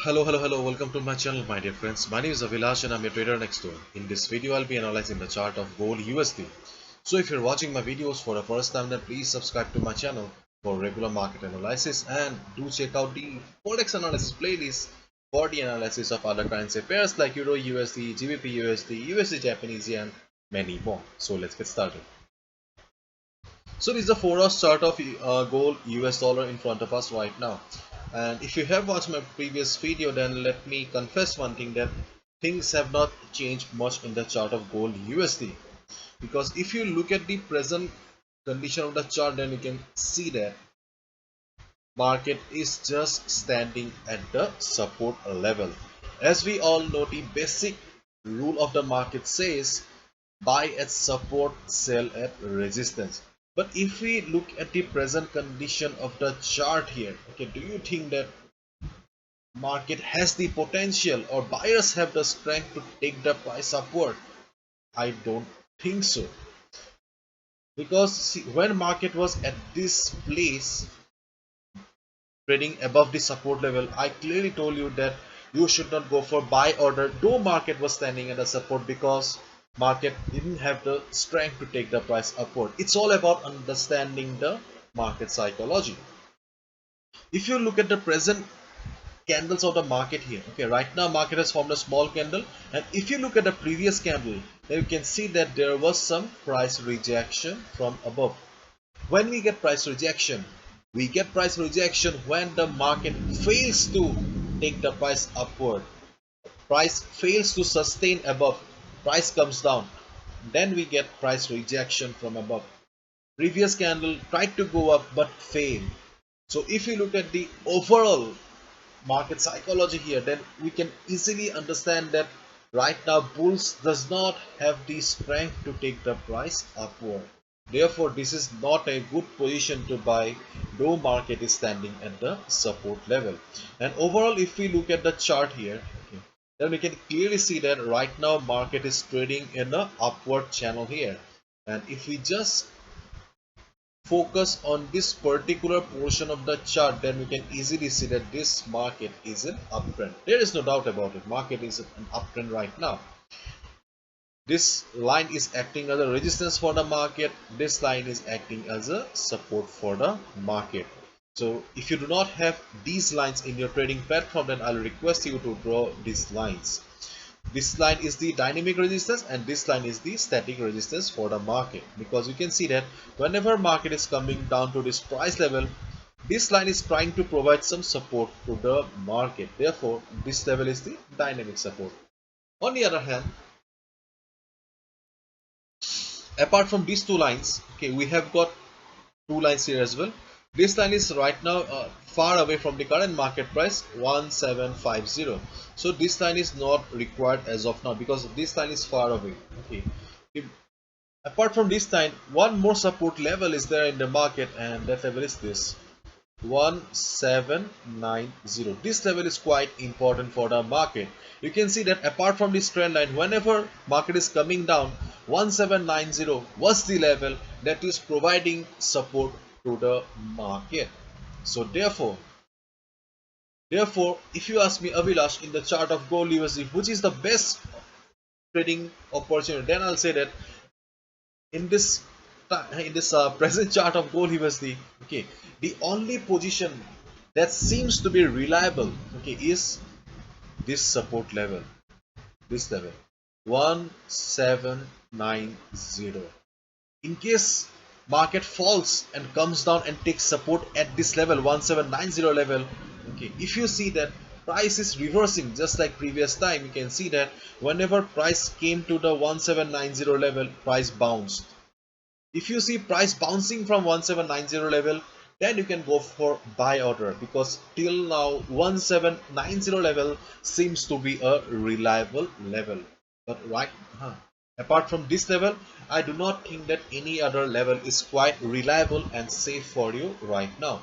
Hello, welcome to my channel, my dear friends. My name is Avilash and I'm your trader next door. In this video, I'll be analyzing the chart of gold USD. So if you're watching my videos for the first time, then please subscribe to my channel for regular market analysis and do check out the Forex analysis playlist for the analysis of other currency pairs like Euro USD, GBP USD, USD Japanese Yen, many more. So let's get started. So this is the 4-hour chart of gold US dollar in front of us right now. And if you have watched my previous video, then let me confess one thing, that things have not changed much in the chart of gold USD. Because if you look at the present condition of the chart, then you can see that market is just standing at the support level. As we all know, the basic rule of the market says buy at support, sell at resistance. But if we look at the present condition of the chart here, okay, do you think that market has the potential or buyers have the strength to take the price upward? I don't think so. Because see, when market was at this place trading above the support level, I clearly told you that you should not go for buy order though market was standing at the support, because market didn't have the strength to take the price upward. It's all about understanding the market psychology. If you look at the present candles of the market here, okay, right now market has formed a small candle, and if you look at the previous candle, then you can see that there was some price rejection from above. When we get price rejection, we get price rejection when the market fails to take the price upward, price fails to sustain above, price comes down, then we get price rejection from above. Previous candle tried to go up but failed. So if you look at the overall market psychology here, then we can easily understand that right now bulls does not have the strength to take the price upward. Therefore this is not a good position to buy though market is standing at the support level. And overall, if we look at the chart here, okay, then we can clearly see that right now market is trading in an upward channel here. And if we just focus on this particular portion of the chart, then we can easily see that this market is an uptrend. There is no doubt about it, market is an uptrend right now. This line is acting as a resistance for the market, this line is acting as a support for the market. So if you do not have these lines in your trading platform, then I'll request you to draw these lines. This line is the dynamic resistance and this line is the static resistance for the market, because you can see that whenever market is coming down to this price level, this line is trying to provide some support to the market. Therefore this level is the dynamic support. On the other hand, apart from these two lines, okay, we have got two lines here as well. This line is right now far away from the current market price 1750. So this line is not required as of now because this line is far away. Okay. Apart from this line, one more support level is there in the market, and that level is this 1790. This level is quite important for the market. You can see that apart from this trend line, whenever market is coming down, 1790 was the level that is providing support to the market. So therefore if you ask me, Avilash, in the chart of gold USD, which is the best trading opportunity, then I'll say that in this present chart of gold USD, okay, the only position that seems to be reliable, okay, is this support level, this level 1790. In case market falls and comes down and takes support at this level 1790 level, okay, if you see that price is reversing just like previous time, you can see that whenever price came to the 1790 level, price bounced. If you see price bouncing from 1790 level, then you can go for buy order, because till now 1790 level seems to be a reliable level. But right, apart from this level, I do not think that any other level is quite reliable and safe for you right now.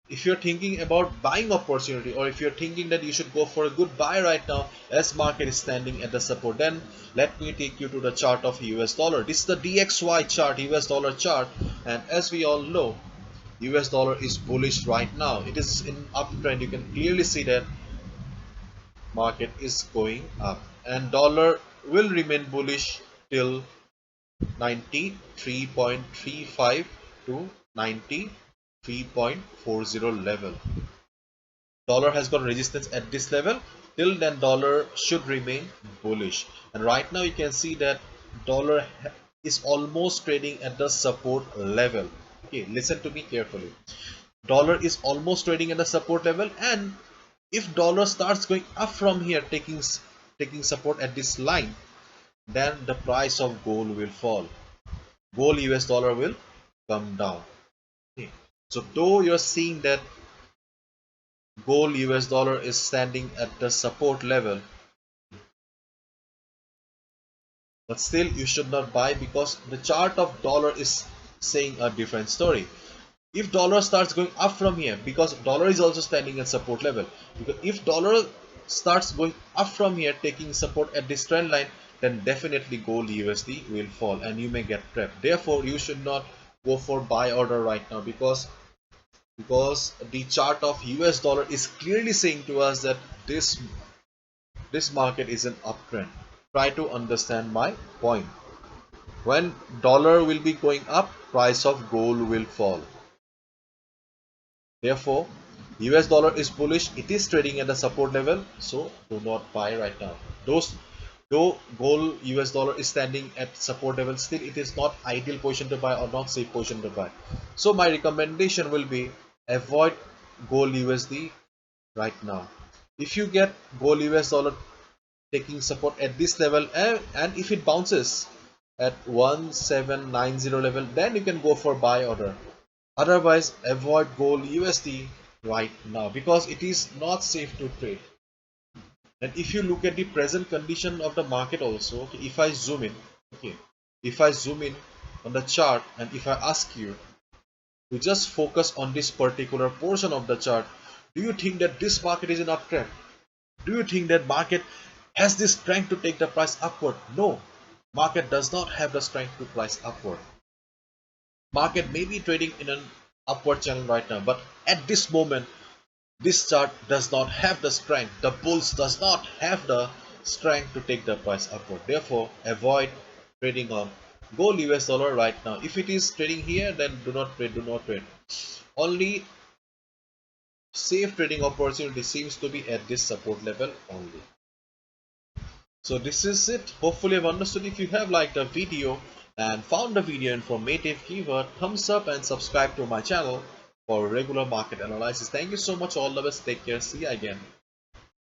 If you're thinking about buying opportunity, or if you're thinking that you should go for a good buy right now as market is standing at the support, then let me take you to the chart of US dollar. This is the DXY chart, US dollar chart, and as we all know, US dollar is bullish right now. It is in uptrend. You can clearly see that market is going up, and dollar will remain bullish till 93.35 to 93.40 level. Dollar has got resistance at this level. Till then dollar should remain bullish, and right now you can see that dollar is almost trading at the support level. Okay, listen to me carefully. Dollar is almost trading at the support level, and if dollar starts going up from here, taking support at this line, then the price of gold will fall. Gold US dollar will come down. Okay. So though you're seeing that gold US dollar is standing at the support level, but still you should not buy, because the chart of dollar is saying a different story. If dollar starts going up from here, because dollar is also standing at support level, because if dollar starts going up from here taking support at this trend line, then definitely gold USD will fall and you may get trapped. Therefore you should not go for buy order right now, because the chart of US dollar is clearly saying to us that this market is an uptrend. Try to understand my point. When dollar will be going up, price of gold will fall. Therefore, US dollar is bullish. It is trading at the support level, so do not buy right now. Though gold US dollar is standing at support level, still it is not ideal position to buy or not safe position to buy. So my recommendation will be avoid gold USD right now. If you get gold US dollar taking support at this level, and if it bounces at 1790 level, then you can go for buy order. Otherwise, avoid gold USD right now, because it is not safe to trade. And if you look at the present condition of the market also, okay, if I zoom in, okay, if I zoom in on the chart, and if I ask you to just focus on this particular portion of the chart, do you think that this market is an uptrend? Do you think that market has the strength to take the price upward? No, market does not have the strength to price upward. Market may be trading in an upward channel right now, but at this moment this chart does not have the strength. The bulls does not have the strength to take the price upward. Therefore avoid trading on gold US dollar right now. If it is trading here, then do not trade. Only safe trading opportunity seems to be at this support level only. So this is it. Hopefully you've understood. If you have liked the video and found the video informative, give a thumbs up and subscribe to my channel for regular market analysis. Thank you so much. All the best. Take care. See you again.